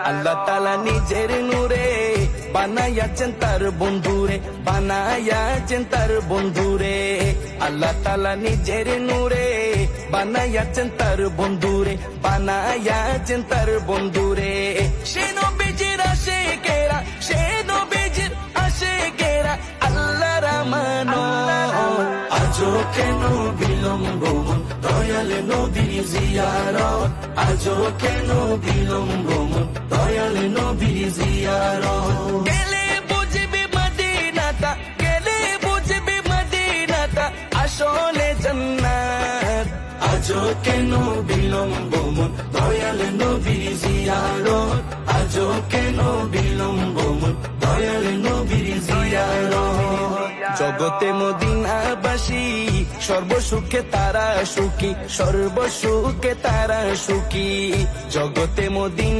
আল্লাহ তাআলা নিজের নূরে বানাইয়াছেন তার বন্ধুরে, বানাইয়াছেন তার বন্ধুরে। আল্লাহ তাআলা নিজের নূরে বানাইয়াছেন তার বন্ধুরে, বানাইয়াছেন তার বন্ধুরে। সে নবীজির আশিকেরা, সে নবীজির আশিকেরা আল্লাহর আমানত। আজও কেন বিলম্ব মন দয়াল নবীর জিয়ারত, আজও কেন বিলম্ব মন দয়াল নবীর জিয়ারত। গেলে বুঝবি মদিনাটা, গেলে বুঝবি মদিনাটা আসলে জান্নাত। আজও কেন বিলম্ব মন দয়াল নবীর জিয়ারত, আজও কেন বিলম্ব মন দয়াল নবীর জিয়ারত। জগতে মদিনাবাসী সর্বসুখে তারা সুখী, সর্বসুখে তারা সুখী। জগতে মদিনা